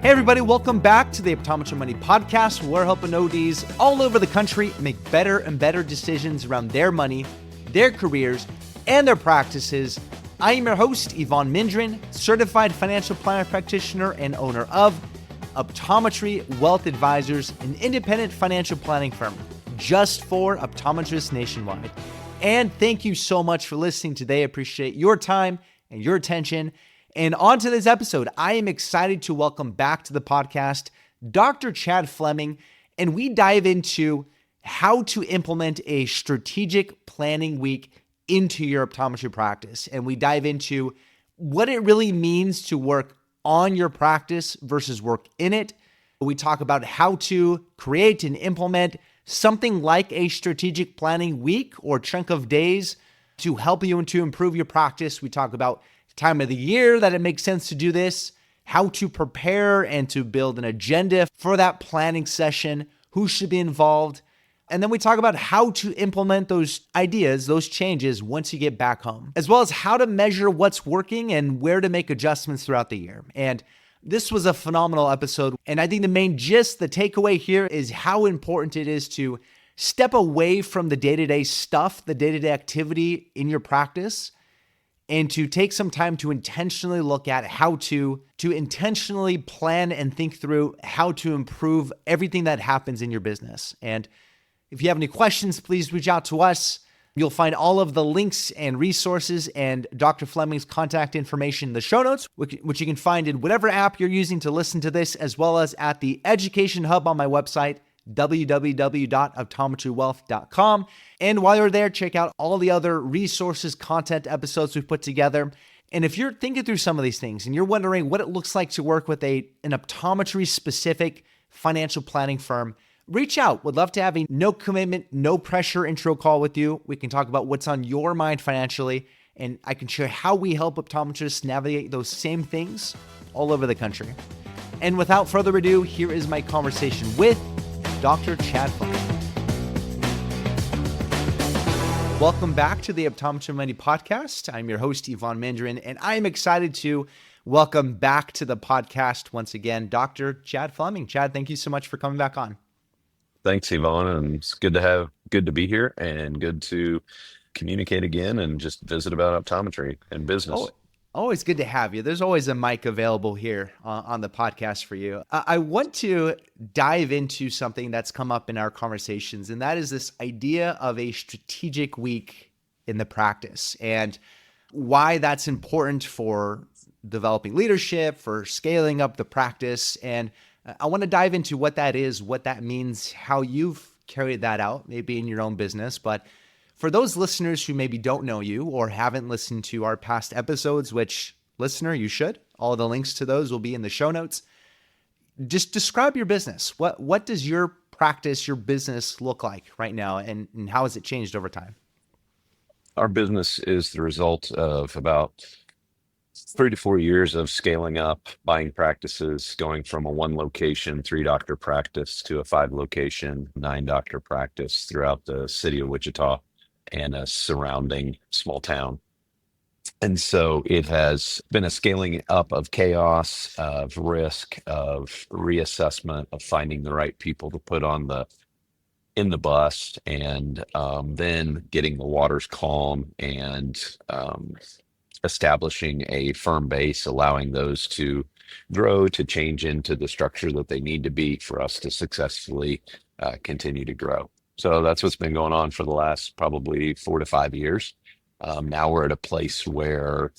Hey everybody, welcome back to the Optometry Money Podcast. We're helping ODs all over the country make better and better decisions around their money, their careers, and their practices. I am your host, Evon and Dr, certified financial planner practitioner and owner of Optometry Wealth Advisors, an independent financial planning firm just for optometrists nationwide. And thank you so much for listening today. I appreciate your time and your attention. And on to this episode, I am excited to welcome back to the podcast Dr. Chad Fleming, and we dive into how to implement a strategic planning week into your optometry practice. And we dive into what it really means to work on your practice versus work in it. We talk about how to create and implement something like a strategic planning week or chunk of days to help you and to improve your practice. We talk about time of the year that it makes sense to do this, how to prepare and to build an agenda for that planning session, who should be involved. And then we talk about how to implement those ideas, those changes once you get back home, as well as how to measure what's working and where to make adjustments throughout the year. And this was a phenomenal episode. And I think the main gist, the takeaway here is how important it is to step away from the day-to-day stuff, the day-to-day activity in your practice, and to take some time to intentionally look at how to intentionally plan and think through how to improve everything that happens in your business. And if you have any questions, please reach out to us. You'll find all of the links and resources and Dr. Fleming's contact information in the show notes, which you can find in whatever app you're using to listen to this, as well as at the Education Hub on my website, www.optometrywealth.com. And while you're there, check out all the other resources, content, episodes we've put together. And if you're thinking through some of these things and you're wondering what it looks like to work with an optometry-specific financial planning firm, reach out. Would love to have a no commitment, no pressure intro call with you. We can talk about what's on your mind financially, and I can share how we help optometrists navigate those same things all over the country. And without further ado, here is my conversation with Dr. Chad Fleming. Welcome back to the Optometry Money Podcast. I'm your host, Evon and I am excited to welcome back to the podcast once again, Dr. Chad Fleming. Chad, thank you so much for coming back on. Thanks, Evon, and it's good to be here and good to communicate again and just visit about optometry and business. Oh, always good to have you. There's always a mic available here on the podcast for you. I want to dive into something that's come up in our conversations, and that is this idea of a strategic week in the practice and why that's important for developing leadership, for scaling up the practice. And I want to dive into what that is, what that means, how you've carried that out, maybe in your own business. But for those listeners who maybe don't know you or haven't listened to our past episodes, which, listener, you should, all the links to those will be in the show notes. Just describe your business. What does your practice, your business look like right now, and how has it changed over time? Our business is the result of about 3 to 4 years of scaling up, buying practices, going from a 1-location, 3-doctor practice to a 5-location, 9-doctor practice throughout the city of Wichita and a surrounding small town. And so it has been a scaling up of chaos, of risk, of reassessment, of finding the right people to put in the bus, and then getting the waters calm and establishing a firm base, allowing those to grow, to change into the structure that they need to be for us to successfully continue to grow. So that's what's been going on for the last probably 4 to 5 years. Now we're at a place where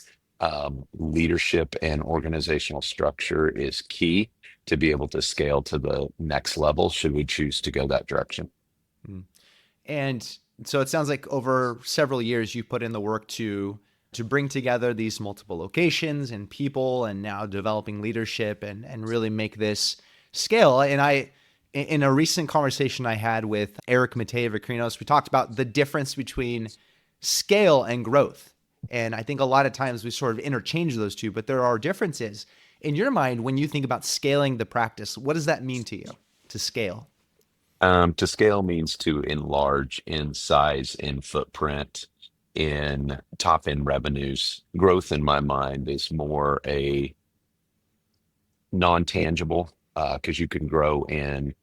leadership and organizational structure is key to be able to scale to the next level should we choose to go that direction. And so it sounds like over several years you put in the work to bring together these multiple locations and people, and now developing leadership and really make this scale. And in a recent conversation I had with Eric Matei of Acrinos, we talked about the difference between scale and growth. And I think a lot of times we sort of interchange those two, but there are differences. In your mind, when you think about scaling the practice, what does that mean to you, to scale? To scale means to enlarge in size, in footprint, in top end revenues. Growth in my mind is more non-tangible, because you can grow in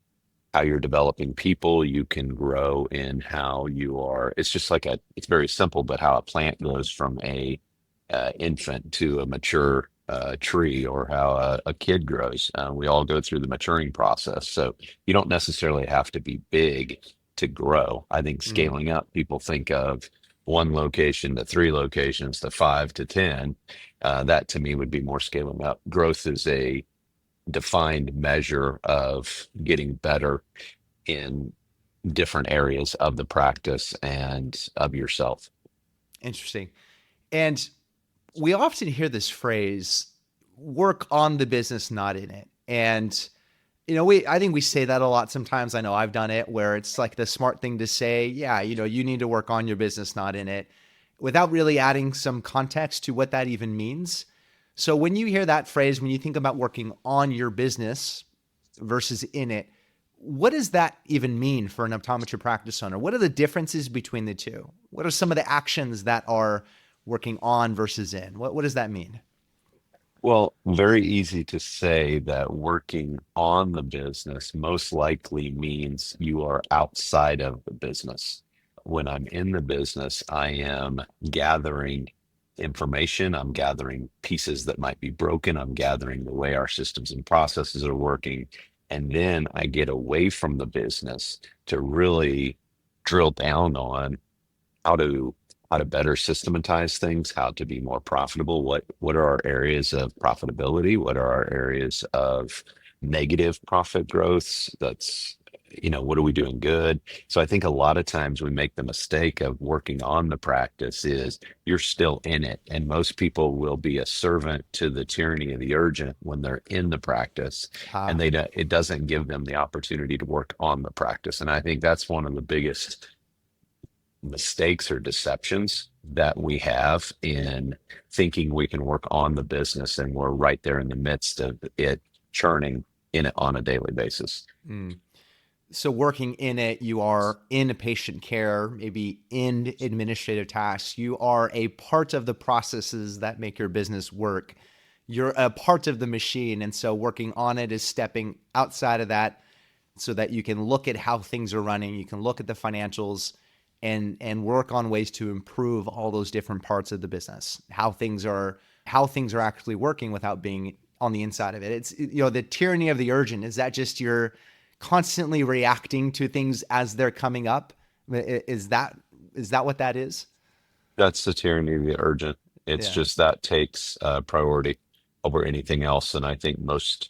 how you're developing people. You can grow in how you are. It's just like it's very simple, but how a plant goes from a infant to a mature tree, or how a kid grows. We all go through the maturing process. So you don't necessarily have to be big to grow. I think Mm, scaling up, people think of one location to three locations to five to 10. That to me would be more scaling up. Growth is a defined measure of getting better in different areas of the practice and of yourself. interesting. And we often hear this phrase, work on the business, not in it. And I think we say that a lot sometimes. I know I've done it, where it's like the smart thing to say, yeah, you need to work on your business, not in it, without really adding some context to what that even means. So when you hear that phrase, when you think about working on your business versus in it, what does that even mean for an optometry practice owner? What are the differences between the two? What are some of the actions that are working on versus in? What does that mean? Well, very easy to say that working on the business most likely means you are outside of the business. When I'm in the business, I am gathering information. I'm gathering pieces that might be broken. I'm gathering the way our systems and processes are working. And then I get away from the business to really drill down on how to how to better systematize things, how to be more profitable. What are our areas of profitability? What are our areas of negative profit growth? That's, what are we doing good? So I think a lot of times we make the mistake of working on the practice is you're still in it. And most people will be a servant to the tyranny of the urgent when they're in the practice, and Ah, it doesn't give them the opportunity to work on the practice. And I think that's one of the biggest mistakes or deceptions that we have in thinking we can work on the business, and we're right there in the midst of it churning in it on a daily basis. mm. So working in it, you are in patient care, maybe in administrative tasks. You are a part of the processes that make your business work. You're a part of the machine. And so working on it is stepping outside of that so that you can look at how things are running. You can look at the financials and work on ways to improve all those different parts of the business, how things are actually working without being on the inside of it. It's, the tyranny of the urgent. Is that just you're constantly reacting to things as they're coming up? Is that what that is? That's the tyranny of the urgent. It's Yeah. just that takes priority over anything else. And I think most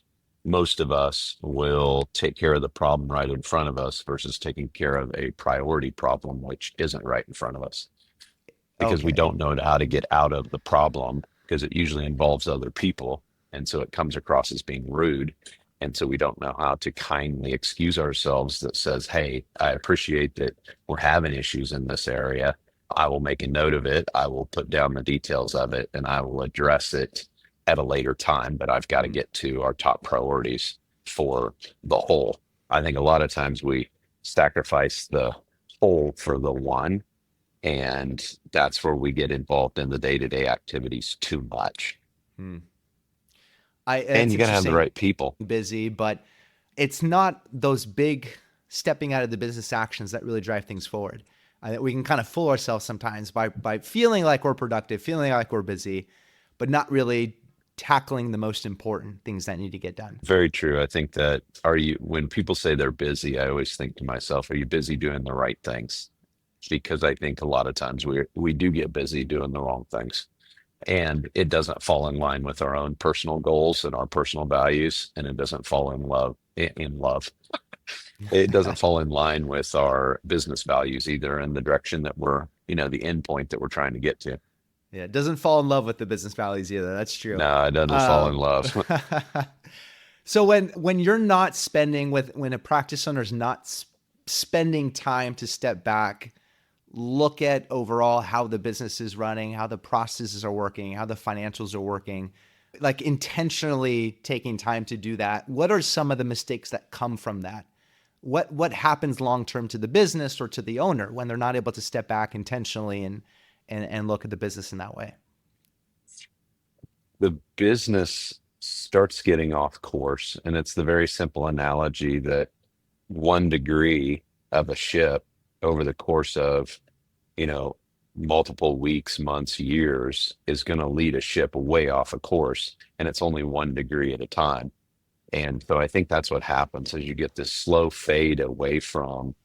of us will take care of the problem right in front of us versus taking care of a priority problem which isn't right in front of us, because we Okay. don't know how to get out of the problem, because it usually involves other people. And so it comes across as being rude. And so we don't know how to kindly excuse ourselves that says, hey, I appreciate that we're having issues in this area. I will make a note of it. I will put down the details of it, and I will address it at a later time. But I've got to Mm. get to our top priorities for the whole. I think a lot of times we sacrifice the whole for the one, and that's where we get involved in the day-to-day activities too much. Hmm. And It's you got to have the interesting. right people. Busy, but it's not those big stepping out of the business actions that really drive things forward. We can kind of fool ourselves sometimes by feeling like we're productive, feeling like we're busy, but not really tackling the most important things that need to get done. Very true. I think that when people say they're busy, I always think to myself, are you busy doing the right things? Because I think a lot of times we do get busy doing the wrong things, and it doesn't fall in line with our own personal goals and our personal values, and it doesn't fall in love. It doesn't fall in line with our business values either, in the direction that we're, the end point that we're trying to get to. Yeah, it doesn't fall in love with the business values either. That's true. No, it doesn't fall in Um, love. so when you're not when a practice owner is not spending time to step back, look at overall how the business is running, how the processes are working, how the financials are working, like intentionally taking time to do that. What are some of the mistakes that come from that? What happens long term to the business or to the owner when they're not able to step back intentionally and look at the business in that way? The business starts getting off course, and it's the very simple analogy that 1 degree of a ship over the course of, you know, multiple weeks, months, years is going to lead a ship way off a course, and it's only 1 degree at a time. And so I think that's what happens as you get this slow fade away from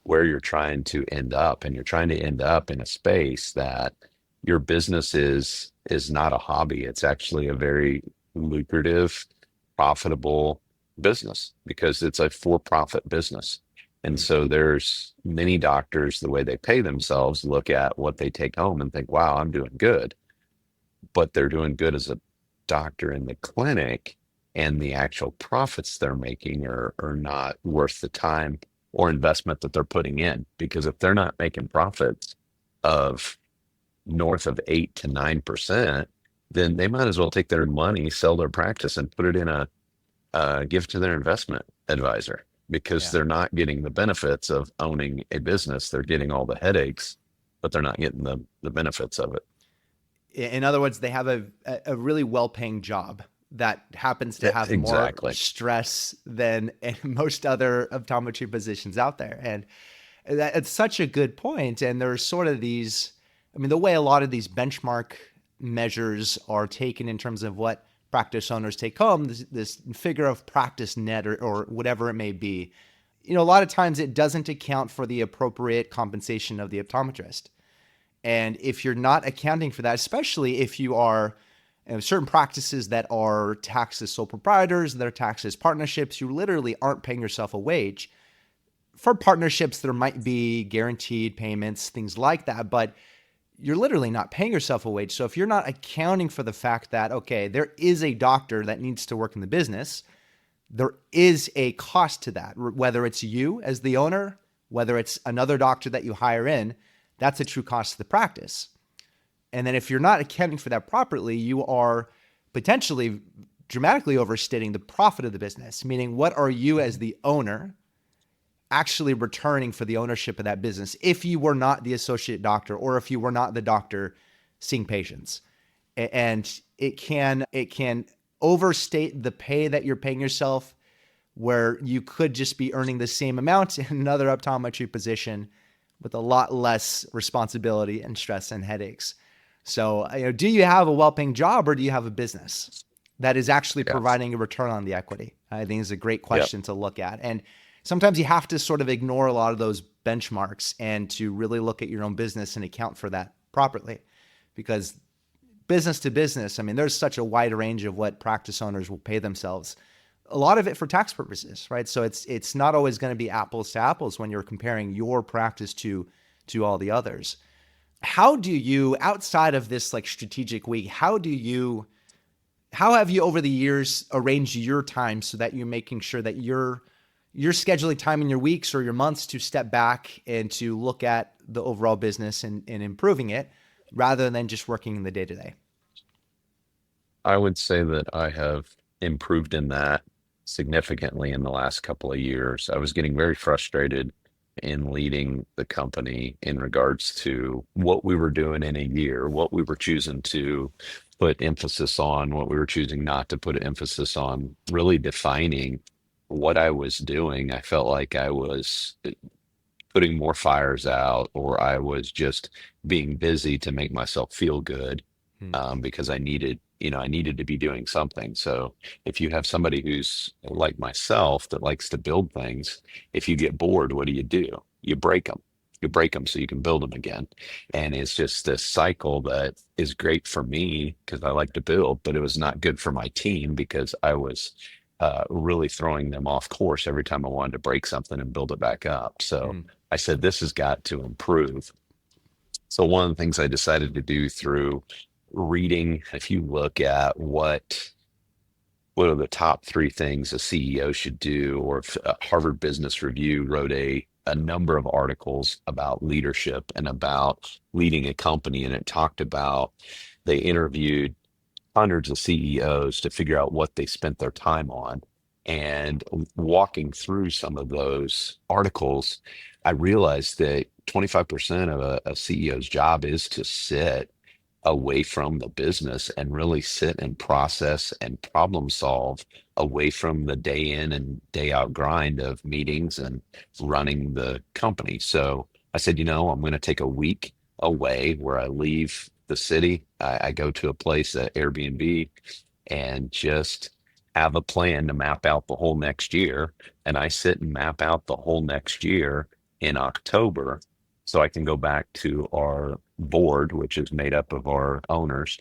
where you're trying to end up, and you're trying to end up in a space that your business is not a hobby. It's actually a very lucrative, profitable business because it's a for-profit business. And so there's many doctors, the way they pay themselves, look at what they take home and think, wow, I'm doing good. But they're doing good as a doctor in the clinic, and the actual profits they're making are not worth the time or investment that they're putting in. Because if they're not making profits of north of 8 to 9%, then they might as well take their money, sell their practice, and put it in give to their investment advisor, because Yeah. they're not getting the benefits of owning a business. They're getting all the headaches, but they're not getting the benefits of it. In other words, they have a really well-paying job that happens to have more Exactly. stress than most other optometry positions out there. And it's such a good point. And there's sort of these, I mean, the way a lot of these benchmark measures are taken in terms of what practice owners take home, this figure of practice net or whatever it may be, a lot of times it doesn't account for the appropriate compensation of the optometrist. And if you're not accounting for that, especially if you are certain practices that are taxed as sole proprietors, that are taxed as partnerships, you literally aren't paying yourself a wage. For partnerships, there might be guaranteed payments, things like that, but you're literally not paying yourself a wage. So if you're not accounting for the fact that, okay, there is a doctor that needs to work in the business, there is a cost to that, whether it's you as the owner, whether it's another doctor that you hire in, that's a true cost to the practice. And then if you're not accounting for that properly, you are potentially dramatically overstating the profit of the business, meaning what are you as the owner actually returning for the ownership of that business if you were not the associate doctor or if you were not the doctor seeing patients. And it can overstate the pay that you're paying yourself, where you could just be earning the same amount in another optometry position with a lot less responsibility and stress and headaches. So, do you have a well-paying job, or do you have a business that is actually providing a return on the equity? I think is a great question to look at. And sometimes you have to sort of ignore a lot of those benchmarks and to really look at your own business and account for that properly. Because business to business, I mean, there's such a wide range of what practice owners will pay themselves. A lot of it for tax purposes, right? So it's not always going to be apples to apples when you're comparing your practice to all the others. How do you, outside of this like strategic week, how have you over the years arranged your time so that you're making sure that you're scheduling time in your weeks or your months to step back and to look at the overall business and improving it rather than just working in the day-to-day? I would say that I have improved in that significantly in the last couple of years. I was getting very frustrated in leading the company in regards to what we were doing in a year, what we were choosing to put emphasis on, what we were choosing not to put emphasis on, really defining what I was doing. I felt like I was putting more fires out, or I was just being busy to make myself feel good, because I needed to be doing something. So if you have somebody who's like myself that likes to build things, if you get bored, what do? You break them. You break them so you can build them again. And it's just this cycle that is great for me because I like to build, but it was not good for my team because I was really throwing them off course every time I wanted to break something and build it back up. So I said, this has got to improve. So one of the things I decided to do through reading, if you look at what are the top 3 things a CEO should do, or if Harvard Business Review wrote a number of articles about leadership and about leading a company, and it talked about, they interviewed hundreds of CEOs to figure out what they spent their time on. And walking through some of those articles, I realized that 25% of a CEO's job is to sit away from the business and really sit and process and problem solve away from the day in and day out grind of meetings and running the company. So I said, I'm going to take a week away where I leave the city. I go to a place at Airbnb and just have a plan to map out the whole next year. And I sit and map out the whole next year in October so I can go back to our board, which is made up of our owners,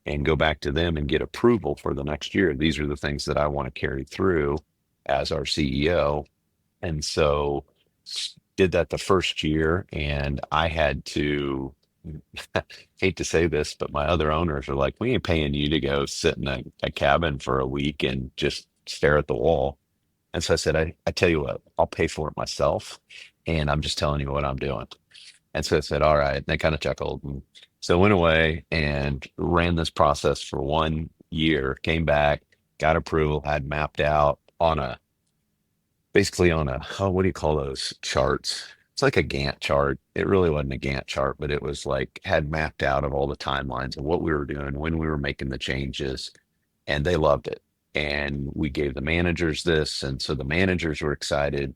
and go back to them and get approval for the next year. These are the things that I want to carry through as our CEO. And so did that the first year, and I had to hate to say this, but my other owners are like, we ain't paying you to go sit in a cabin for a week and just stare at the wall. And so I said, I tell you what, I'll pay for it myself. And I'm just telling you what I'm doing. And so I said, all right. And they kind of chuckled. And so I went away and ran this process for 1 year, came back, got approval, had mapped out basically on a, oh, what do you call those charts? It's like a Gantt chart. It really wasn't a Gantt chart, but it was like had mapped out of all the timelines of what we were doing, when we were making the changes, and they loved it. And we gave the managers this. And so the managers were excited.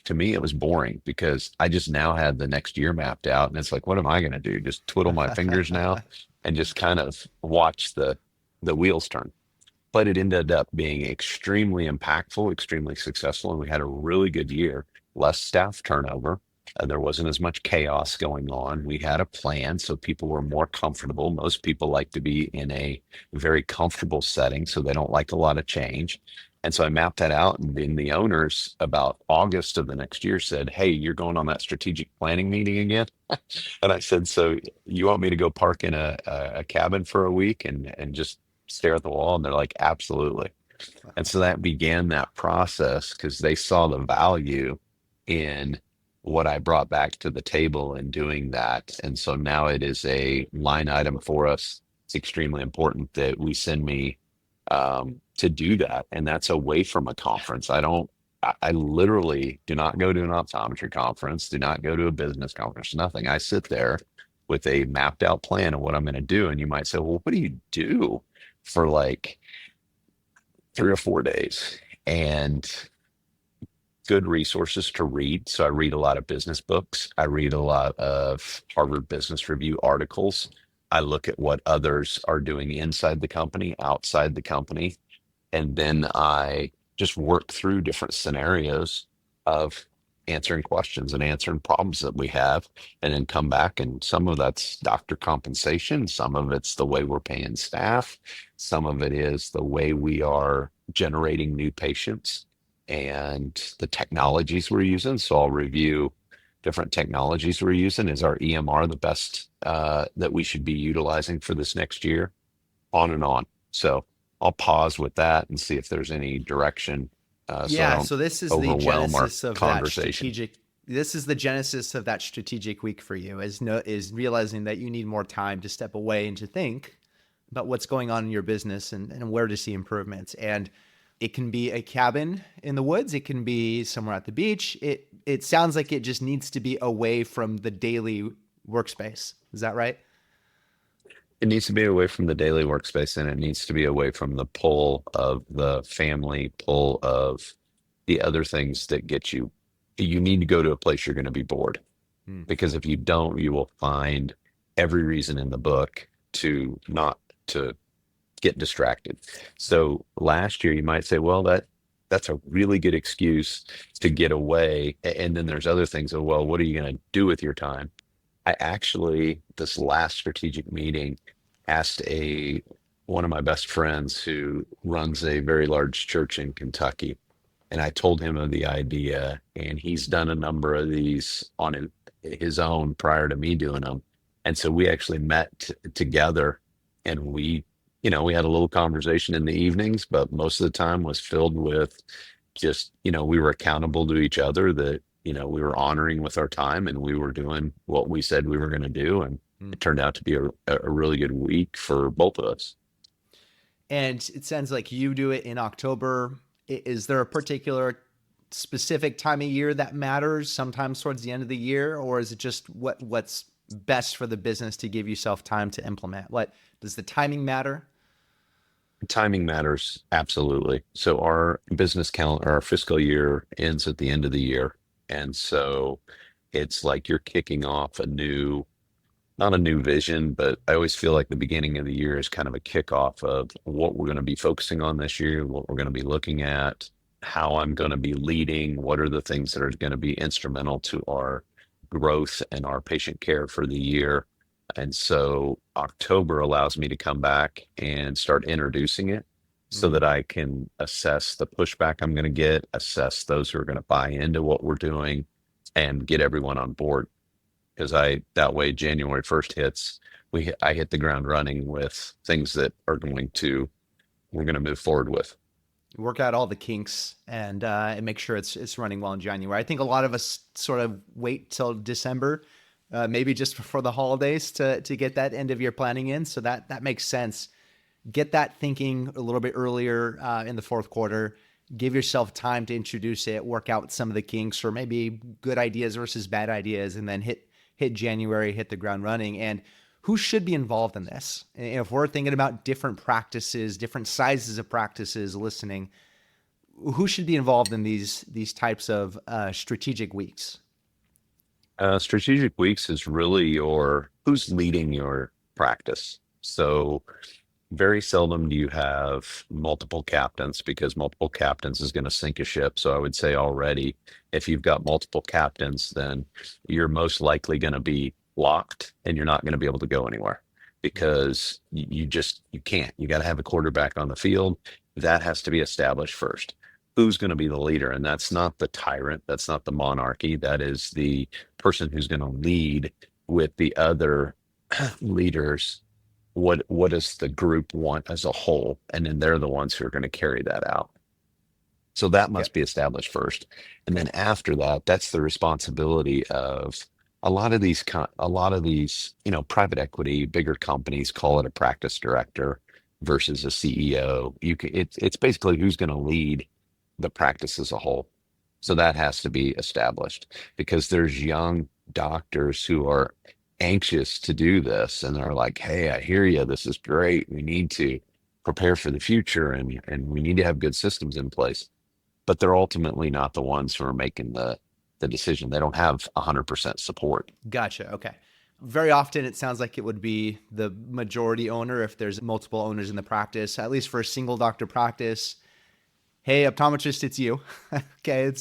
To me, it was boring because I just now had the next year mapped out. And it's like, what am I going to do? Just twiddle my fingers now and just kind of watch the wheels turn. But it ended up being extremely impactful, extremely successful. And we had a really good year, less staff turnover. There wasn't as much chaos going on. We had a plan, so people were more comfortable. Most people like to be in a very comfortable setting, so they don't like a lot of change. And so I mapped that out, and then the owners about August of the next year said, hey, you're going on that strategic planning meeting again? And I said, so you want me to go park in a cabin for a week and just stare at the wall? And they're like, absolutely. And so that began that process because they saw the value in what I brought back to the table in doing that. And so now it is a line item for us. It's extremely important that we send me to do that. And that's away from a conference. I literally do not go to an optometry conference, do not go to a business conference, nothing. I sit there with a mapped out plan of what I'm going to do. And you might say, well, what do you do for like 3 or 4 days? And good resources to read. So I read a lot of business books. I read a lot of Harvard Business Review articles. I look at what others are doing inside the company, outside the company. And then I just work through different scenarios of answering questions and answering problems that we have, and then come back. And some of that's doctor compensation. Some of it's the way we're paying staff. Some of it is the way we are generating new patients and the technologies we're using. So I'll review different technologies we're using. Is our EMR the best that we should be utilizing for this next year? On and on. So I'll pause with that and see if there's any direction. So this is the genesis of that strategic. This is the genesis of that strategic week for you, is realizing that you need more time to step away and to think about what's going on in your business and where to see improvements. And it can be a cabin in the woods. It can be somewhere at the beach. It sounds like it just needs to be away from the daily workspace. Is that right? It needs to be away from the daily workspace, and it needs to be away from the pull of the family, pull of the other things that get you. You need to go to a place you're going to be bored. Because if you don't, you will find every reason in the book to not to get distracted. So last year you might say, well, that's a really good excuse to get away. And then there's other things of, well, what are you going to do with your time? I actually, this last strategic meeting, asked one of my best friends who runs a very large church in Kentucky. And I told him of the idea, and he's done a number of these on his own prior to me doing them. And so we actually met together, and we had a little conversation in the evenings, but most of the time was filled with just, we were accountable to each other, that, we were honoring with our time, and we were doing what we said we were going to do. And it turned out to be a really good week for both of us. And it sounds like you do it in October. Is there a particular specific time of year that matters, sometimes towards the end of the year, or is it just what's best for the business to give yourself time to implement? What does the timing matter? Timing matters absolutely. So our business calendar, our fiscal year ends at the end of the year. And so it's like you're kicking off not a new vision, but I always feel like the beginning of the year is kind of a kickoff of what we're going to be focusing on this year, what we're going to be looking at, how I'm going to be leading, what are the things that are going to be instrumental to our growth and our patient care for the year. And so October allows me to come back and start introducing it so Mm. that I can assess the pushback I'm going to get, assess those who are going to buy into what we're doing, and get everyone on board. Because that way January 1st hits, I hit the ground running with things that we're going to move forward with. Work out all the kinks and make sure it's running well in January. I think a lot of us sort of wait till December, maybe just before the holidays to get that end of year planning in. So that makes sense. Get that thinking a little bit earlier in the fourth quarter. Give yourself time to introduce it, work out some of the kinks or maybe good ideas versus bad ideas, and then hit January, hit the ground running. And who should be involved in this? And if we're thinking about different practices, different sizes of practices listening, who should be involved in these types of strategic weeks? Strategic weeks is really who's leading your practice. So very seldom do you have multiple captains because multiple captains is going to sink a ship. So I would say already, if you've got multiple captains, then you're most likely going to be locked and you're not going to be able to go anywhere because you can't. You got to have a quarterback on the field. That has to be established first. Who's going to be the leader? And that's not the tyrant. That's not the monarchy. That is the person who's going to lead with the other leaders. What does the group want as a whole? And then they're the ones who are going to carry that out. So that Yeah. must be established first. And then after that, that's the responsibility of a lot of these, private equity, bigger companies call it a practice director versus a CEO. It's basically who's going to lead the practice as a whole. So that has to be established because there's young doctors who are anxious to do this and they're like, hey, I hear you. This is great. We need to prepare for the future and we need to have good systems in place. But they're ultimately not the ones who are making the decision. They don't have 100% support. Gotcha. Okay. Very often it sounds like it would be the majority owner if there's multiple owners in the practice, at least for a single doctor practice. Hey, optometrist, it's you. Okay,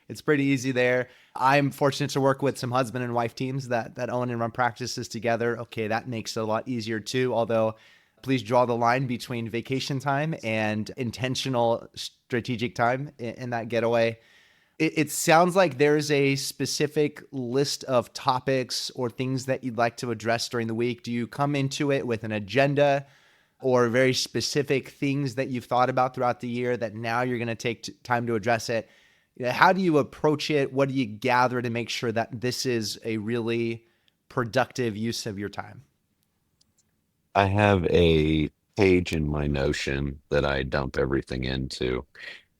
it's pretty easy there. I'm fortunate to work with some husband and wife teams that own and run practices together. Okay, that makes it a lot easier too, although please draw the line between vacation time and intentional strategic time in that getaway. It sounds like there's a specific list of topics or things that you'd like to address during the week. Do you come into it with an agenda or very specific things that you've thought about throughout the year that now you're going to take time to address it? How do you approach it? What do you gather to make sure that this is a really productive use of your time? I have a page in my Notion that I dump everything into.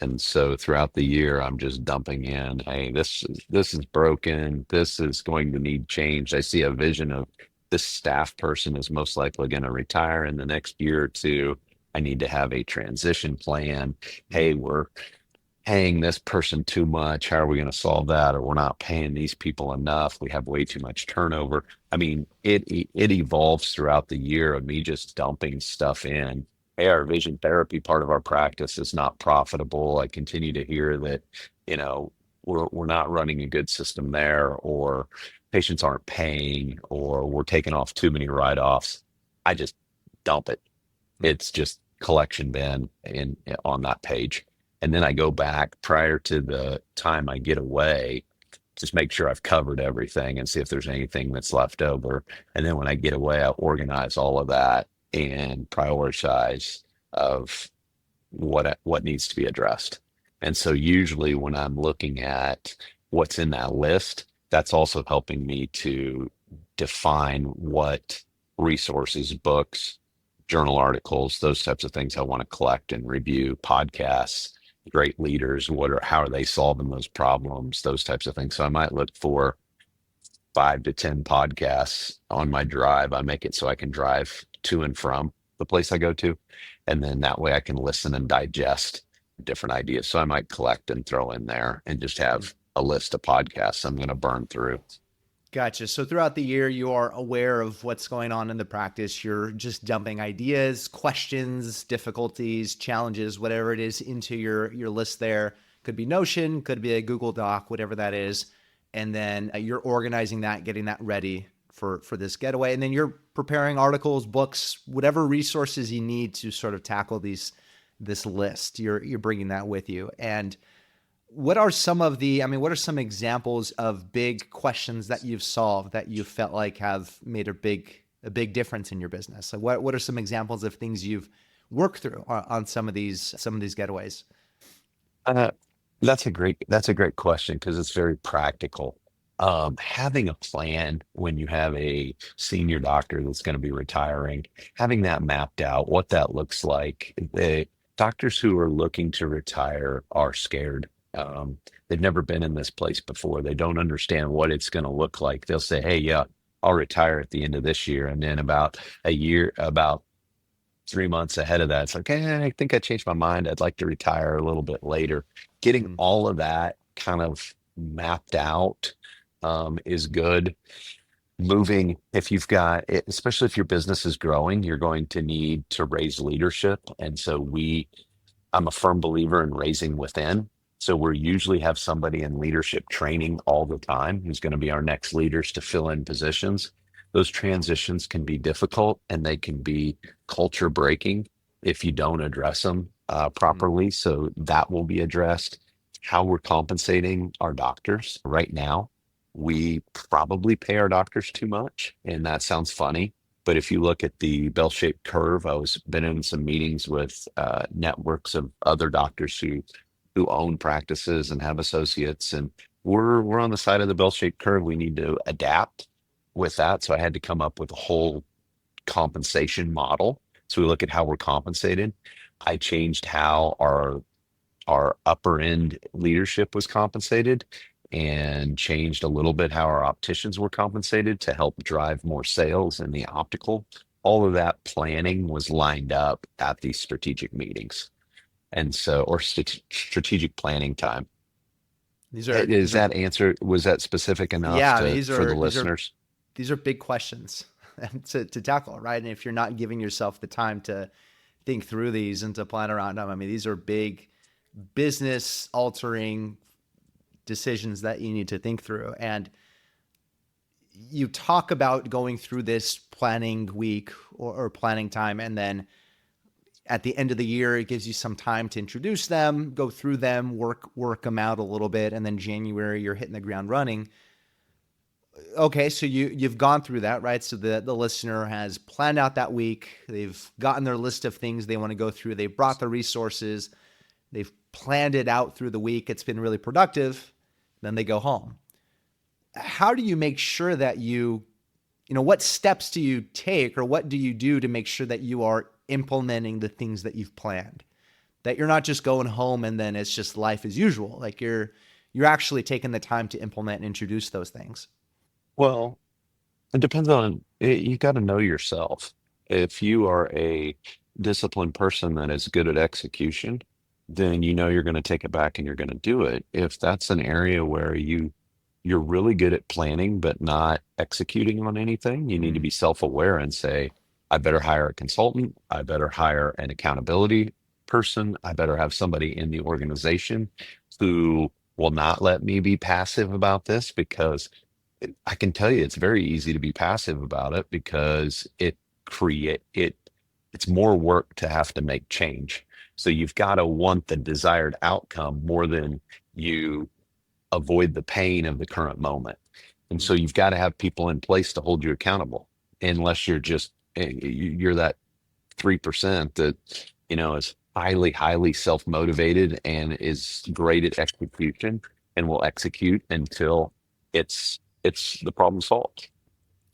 And so throughout the year, I'm just dumping in, hey, this is broken. This is going to need change. I see a vision of this staff person is most likely going to retire in the next year or two. I need to have a transition plan. Hey, we're paying this person too much. How are we going to solve that? Or we're not paying these people enough. We have way too much turnover. I mean, it evolves throughout the year of me just dumping stuff in. Hey, our vision therapy part of our practice is not profitable. I continue to hear that, we're not running a good system there, or patients aren't paying, or we're taking off too many write-offs. I just dump it. It's just collection bin on that page. And then I go back prior to the time I get away, just make sure I've covered everything and see if there's anything that's left over. And then when I get away, I organize all of that and prioritize of what needs to be addressed. And so usually when I'm looking at what's in that list, that's also helping me to define what resources, books, journal articles, those types of things I want to collect and review, podcasts, great leaders, how are they solving those problems, those types of things. So I might look for 5 to 10 podcasts on my drive. I make it so I can drive to and from the place I go to. And then that way I can listen and digest different ideas. So I might collect and throw in there and just have a list of podcasts I'm going to burn through. Gotcha. So throughout the year, you are aware of what's going on in the practice. You're just dumping ideas, questions, difficulties, challenges, whatever it is into your list there. Could be Notion, could be a Google Doc, whatever that is. And then you're organizing that, getting that ready for this getaway. And then you're preparing articles, books, whatever resources you need to sort of tackle this list. You're bringing that with you. And what are some examples of big questions that you've solved that you felt like have made a big difference in your business? Like what are some examples of things you've worked through on some of these getaways? That's a great question because it's very practical. Having a plan when you have a senior doctor that's going to be retiring, having that mapped out, what that looks like. The doctors who are looking to retire are scared. They've never been in this place before. They don't understand what it's going to look like. They'll say, "Hey, yeah, I'll retire at the end of this year," and then about 3 months ahead of that, it's like, I think I changed my mind. I'd like to retire a little bit later. Getting Mm, all of that kind of mapped out is good. Moving, especially if your business is growing, you're going to need to raise leadership. And so I'm a firm believer in raising within. So we usually have somebody in leadership training all the time who's going to be our next leaders to fill in positions. Those transitions can be difficult and they can be culture breaking if you don't address them mm, properly. So that will be addressed. How we're compensating our doctors right now, we probably pay our doctors too much. And that sounds funny. But if you look at the bell-shaped curve, been in some meetings with networks of other doctors who own practices and have associates, and we're on the side of the bell-shaped curve. We need to adapt with that. So I had to come up with a whole compensation model. So we look at how we're compensated. I changed how our upper end leadership was compensated and changed a little bit how our opticians were compensated to help drive more sales in the optical. All of that planning was lined up at these strategic meetings. And so, or strategic planning time. These Is are that answer, was that specific enough yeah, these for the are listeners? big questions to tackle, right? And if you're not giving yourself the time to think through these and to plan around them, I mean, these are big business altering decisions that you need to think through. And you talk about going through this planning week or planning time, and then at the end of the year, it gives you some time to introduce them, go through them, work them out a little bit, and then January you're hitting the ground running. Okay, so you've gone through that, right? So the listener has planned out that week. They've gotten their list of things they want to go through. They've brought the resources. They've planned it out through the week. It's been really productive. Then they go home. How do you make sure that what steps do you take, or what do you do to make sure that you are implementing the things that you've planned? That you're not just going home and then it's just life as usual. Like you're actually taking the time to implement and introduce those things. Well, it depends on, you got to know yourself. If you are a disciplined person that is good at execution, then you know you're going to take it back and you're going to do it. If that's an area where you're really good at planning but not executing on anything, you need to Mm, be self-aware and say, I better hire a consultant, I better hire an accountability person, I better have somebody in the organization who will not let me be passive about this, because I can tell you it's very easy to be passive about it because it's more work to have to make change. So you've got to want the desired outcome more than you avoid the pain of the current moment. And so mm, you've got to have people in place to hold you accountable, unless you're that 3% that, is highly self-motivated and is great at execution and will execute until it's the problem solved.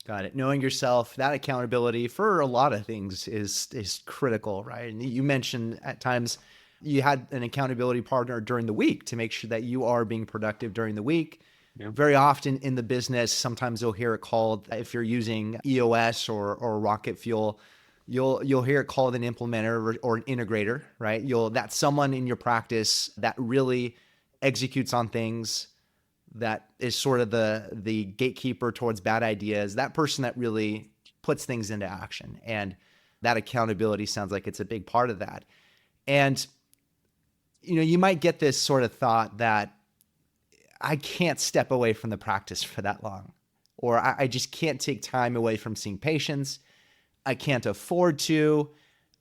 got it. Knowing yourself, that accountability for a lot of things is critical, right? And you mentioned at times you had an accountability partner during the week to make sure that you are being productive during the week. Yeah. Very often in the business, sometimes you'll hear it called, if you're using EOS or rocket fuel, you'll hear it called an implementer or an integrator, right? That's someone in your practice that really executes on things, that is sort of the gatekeeper towards bad ideas, that person that really puts things into action. And that accountability sounds like it's a big part of that. And, you might get this sort of thought that I can't step away from the practice for that long, or I just can't take time away from seeing patients. I can't afford to.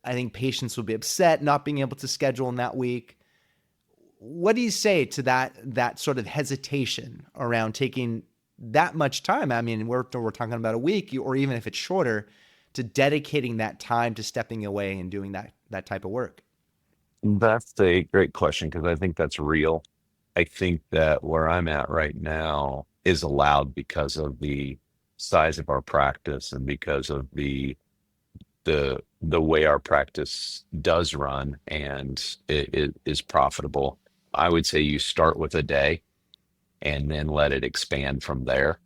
I think patients will be upset not being able to schedule in that week. What do you say to that sort of hesitation around taking that much time? I mean, we're talking about a week, or even if it's shorter, to dedicating that time to stepping away and doing that type of work. That's a great question because I think that's real. I think that where I'm at right now is allowed because of the size of our practice and because of the way our practice does run, and it is profitable. I would say you start with a day and then let it expand from there.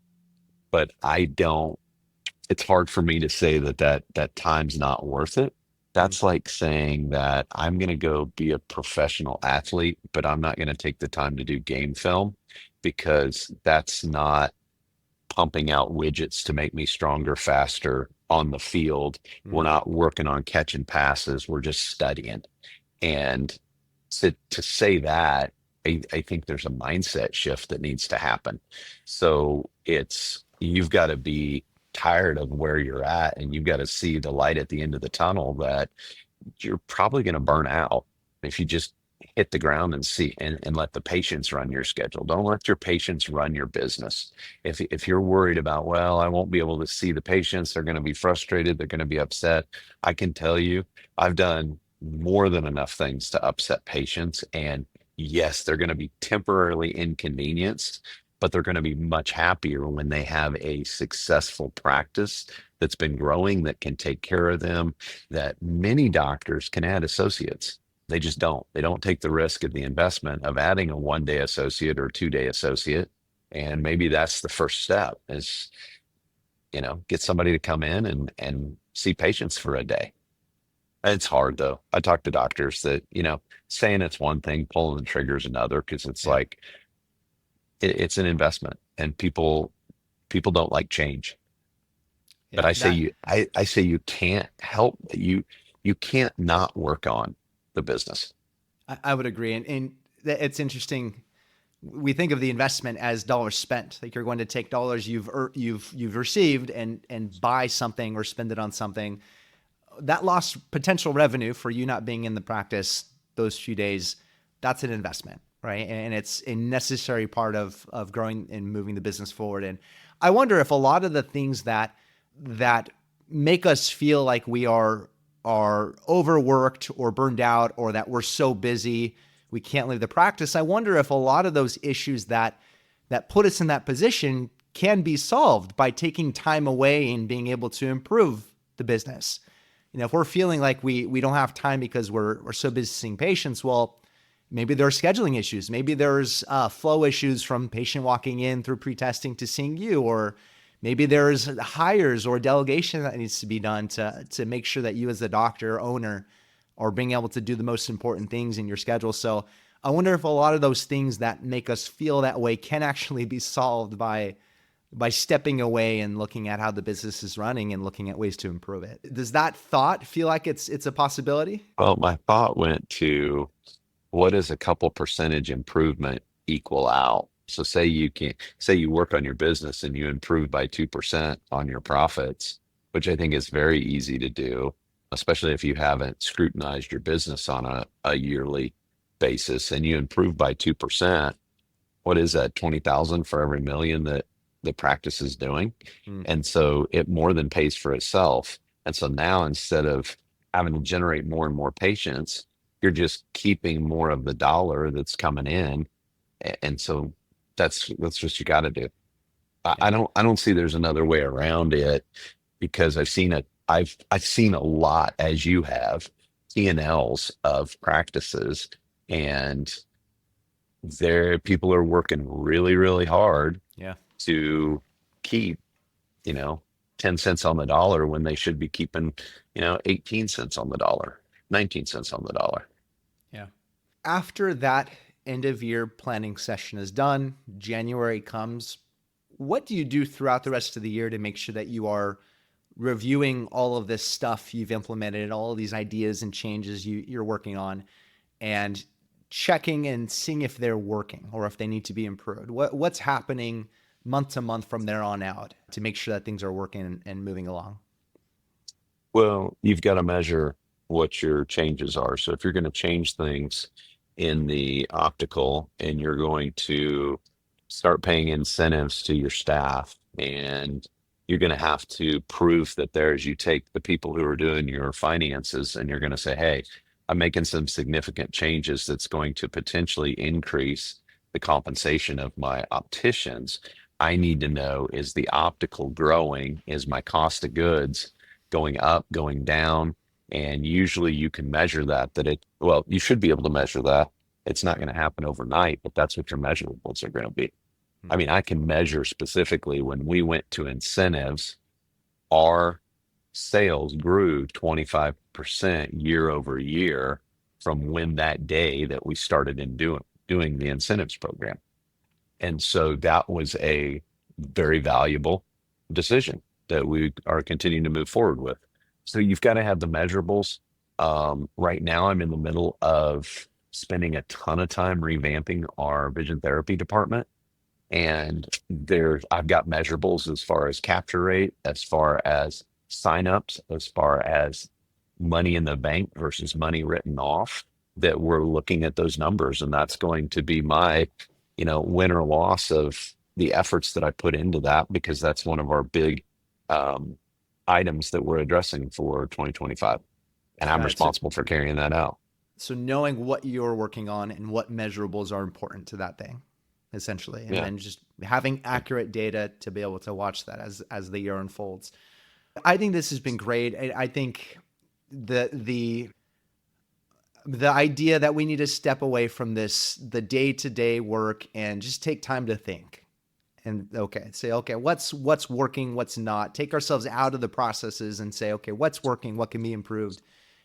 But it's hard for me to say that time's not worth it. Mm. That's like saying that I'm going to go be a professional athlete, but I'm not going to take the time to do game film because that's not pumping out widgets to make me stronger, faster on the field. We're Mm. not working on catching passes. We're just studying. And to say that, I think there's a mindset shift that needs to happen. So you've got to be tired of where you're at and you've got to see the light at the end of the tunnel that you're probably going to burn out if you just hit the ground and see and let the patients run your schedule. Don't let your patients run your business. If you're worried about, well, I won't be able to see the patients, they're going to be frustrated, they're going to be upset. I can tell you, I've done more than enough things to upset patients. And yes, they're going to be temporarily inconvenienced, but they're going to be much happier when they have a successful practice that's been growing, that can take care of them, that many doctors can add associates. They just don't. They don't take the risk of the investment of adding a 1-day associate or 2-day associate. And maybe that's the first step is, get somebody to come in and see patients for a day. It's hard though. I talk to doctors that, saying it's one thing, pulling the trigger is another, because it's Yeah. like it's an investment and people don't like change. But Yeah. I say you can't help you can't not work on the business. I would agree. And it's interesting. We think of the investment as dollars spent. Like you're going to take dollars you've received and buy something or spend it on something. That lost potential revenue for you not being in the practice those few days, that's an investment, right? And it's a necessary part of growing and moving the business forward. And I wonder if a lot of the things that make us feel like we are overworked or burned out, or that we're so busy we can't leave the practice, I wonder if a lot of those issues that put us in that position can be solved by taking time away and being able to improve the business. If we're feeling like we don't have time because we're so busy seeing patients, well, maybe there are scheduling issues. Maybe there's flow issues from patient walking in through pre-testing to seeing you, or maybe there's hires or delegation that needs to be done to make sure that you as the doctor or owner are being able to do the most important things in your schedule. So I wonder if a lot of those things that make us feel that way can actually be solved by stepping away and looking at how the business is running and looking at ways to improve it. Does that thought feel like it's a possibility? Well, my thought went to what does a couple percentage improvement equal out? So say you work on your business and you improve by 2% on your profits, which I think is very easy to do, especially if you haven't scrutinized your business on a yearly basis, and you improve by 2%. What is that? 20,000 for every million that the practice is doing. Mm. And so it more than pays for itself. And so now instead of having to generate more and more patients, you're just keeping more of the dollar that's coming in. And so that's what you got to do. Yeah. I don't see there's another way around it, because I've seen a lot, as you have, P&Ls of practices, and people are working really, really hard Yeah. to keep, you know, 10 cents on the dollar when they should be keeping, 18 cents on the dollar, 19 cents on the dollar. Yeah. After that end of year planning session is done, January comes. What do you do throughout the rest of the year to make sure that you are reviewing all of this stuff you've implemented, all of these ideas and changes you're working on, and checking and seeing if they're working or if they need to be improved? What's happening month to month from there on out to make sure that things are working and moving along? Well, you've got to measure what your changes are. So if you're going to change things in the optical and you're going to start paying incentives to your staff, and you're going to have to prove that there's, you take the people who are doing your finances and you're going to say, hey, I'm making some significant changes that's going to potentially increase the compensation of my opticians. I need to know, is the optical growing? Is my cost of goods going up, going down? And usually you can measure well, you should be able to measure that. It's not going to happen overnight, but that's what your measurables are going to be. I mean, I can measure specifically when we went to incentives, our sales grew 25% year over year from when that day that we started in doing the incentives program. And so that was a very valuable decision that we are continuing to move forward with. So you've got to have the measurables. Right now, I'm in the middle of spending a ton of time revamping our vision therapy department. And I've got measurables as far as capture rate, as far as signups, as far as money in the bank versus money written off, that we're looking at those numbers. And that's going to be my, win or loss of the efforts that I put into that, because that's one of our big items that we're addressing for 2025. And I'm responsible for carrying that out. So knowing what you're working on and what measurables are important to that thing, essentially, and then just having accurate data to be able to watch that as the year unfolds. I think this has been great. I think the idea that we need to step away from the day-to-day work and just take time to think and say, what's working, what's not, take ourselves out of the processes and say, okay, what's working, what can be improved,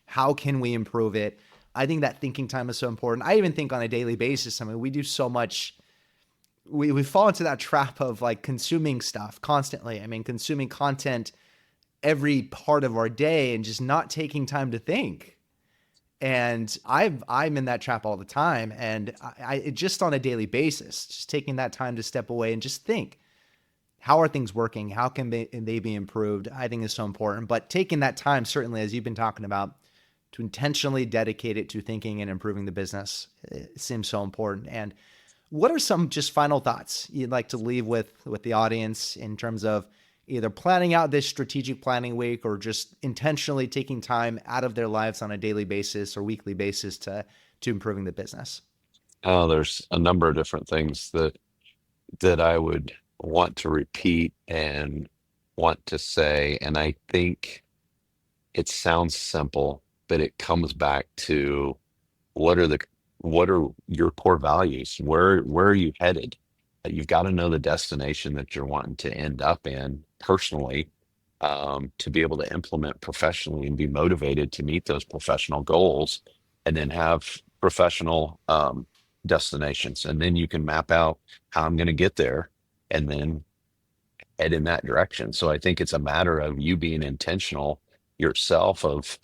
how can we improve it? I think that thinking time is so important. I even think on a daily basis, I mean, we do so much. We fall into that trap of like consuming stuff constantly. I mean, consuming content every part of our day and just not taking time to think. And I'm in that trap all the time. And I just on a daily basis, just taking that time to step away and just think, how are things working? How can they be improved? I think is so important. But taking that time, certainly, as you've been talking about, to intentionally dedicate it to thinking and improving the business, it seems so important. And what are some just final thoughts you'd like to leave with the audience in terms of either planning out this strategic planning week or just intentionally taking time out of their lives on a daily basis or weekly basis to improving the business? Oh, there's a number of different things that I would want to repeat and want to say. And I think it sounds simple, but it comes back to what are your core values? Where are you headed? You've got to know the destination that you're wanting to end up in personally, to be able to implement professionally and be motivated to meet those professional goals, and then have professional destinations. And then you can map out how I'm going to get there and then head in that direction. So I think it's a matter of you being intentional yourself, of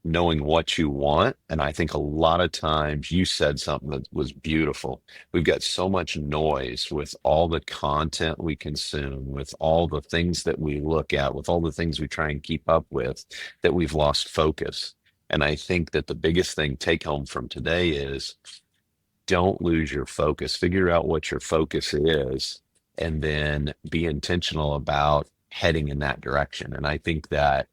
knowing what you want. And I think a lot of times you said something that was beautiful. We've got so much noise with all the content we consume, with all the things that we look at, with all the things we try and keep up with, that we've lost focus. And I think that the biggest thing take home from today is don't lose your focus. Figure out what your focus is, and then be intentional about heading in that direction. And I think that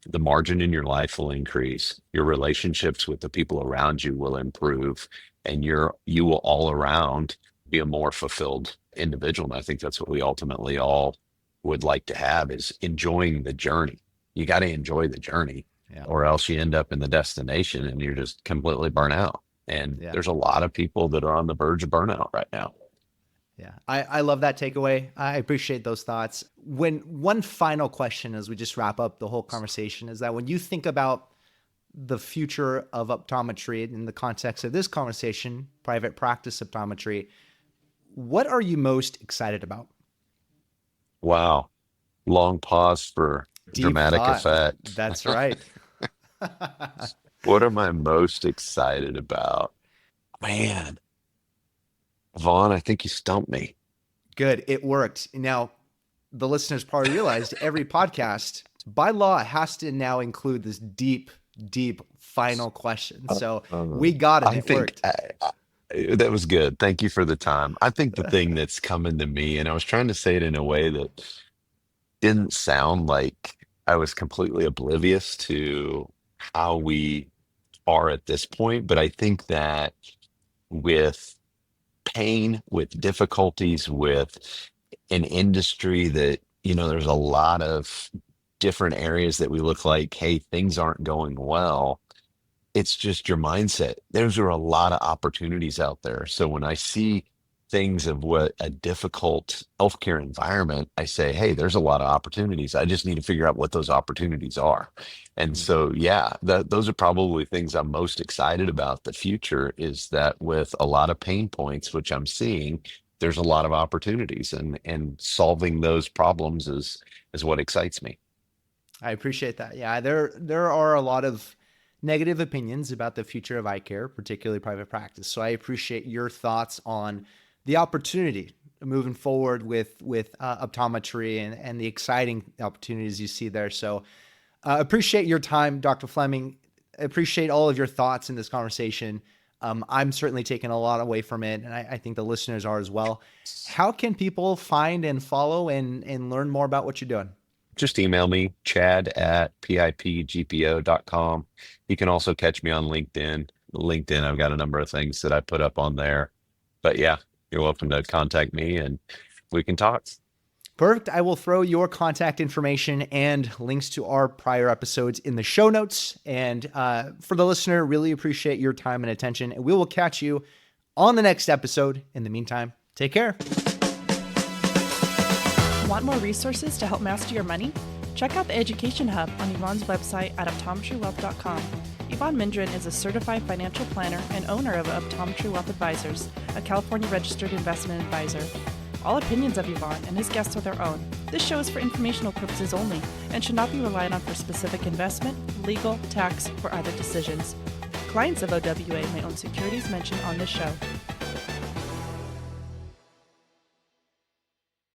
the margin in your life will increase, your relationships with the people around you will improve, and you will all around be a more fulfilled individual. And I think that's what we ultimately all would like to have, is enjoying the journey. You got to enjoy the journey, or else you end up in the destination and you're just completely burnt out. And Yeah. there's a lot of people that are on the verge of burnout right now. Yeah, I love that takeaway. I appreciate those thoughts. One final question as we just wrap up the whole conversation is that when you think about the future of optometry in the context of this conversation, private practice optometry, what are you most excited about? Wow. Long pause for Deep dramatic thought. effect. That's right. What am I most excited about? Man, Vaughn, I think you stumped me. Good. It worked. Now, the listeners probably realized every podcast by law has to now include this deep, deep final question. So we got it. I It think worked. that was good. Thank you for the time. I think the thing that's coming to me, and I was trying to say it in a way that didn't sound like I was completely oblivious to how we are at this point, but I think that with pain, with difficulties, with an industry that, there's a lot of different areas that we look like, hey, things aren't going well. It's just your mindset. There's are a lot of opportunities out there. So when I see things of what a difficult healthcare environment, I say, hey, there's a lot of opportunities. I just need to figure out what those opportunities are. And so, yeah, those are probably things I'm most excited about. The future is that with a lot of pain points, which I'm seeing, there's a lot of opportunities, and solving those problems is what excites me. I appreciate that. Yeah, there are a lot of negative opinions about the future of eye care, particularly private practice. So I appreciate your thoughts on the opportunity moving forward with optometry and the exciting opportunities you see there. So appreciate your time, Dr. Fleming. Appreciate all of your thoughts in this conversation. I'm certainly taking a lot away from it, and I think the listeners are as well. How can people find and follow and learn more about what you're doing? Just email me, chad@pipgpo.com. You can also catch me on LinkedIn. LinkedIn, I've got a number of things that I put up on there. But yeah, you're welcome to contact me and we can talk. Perfect. I will throw your contact information and links to our prior episodes in the show notes. And for the listener, really appreciate your time and attention. And we will catch you on the next episode. In the meantime, take care. Want more resources to help master your money? Check out the Education Hub on Evon's website at optometrywealth.com. Evon Mindren is a certified financial planner and owner of Optometry Wealth Advisors, a California registered investment advisor. All opinions of Evon and his guests are their own. This show is for informational purposes only and should not be relied on for specific investment, legal, tax, or other decisions. Clients of OWA may own securities mentioned on this show.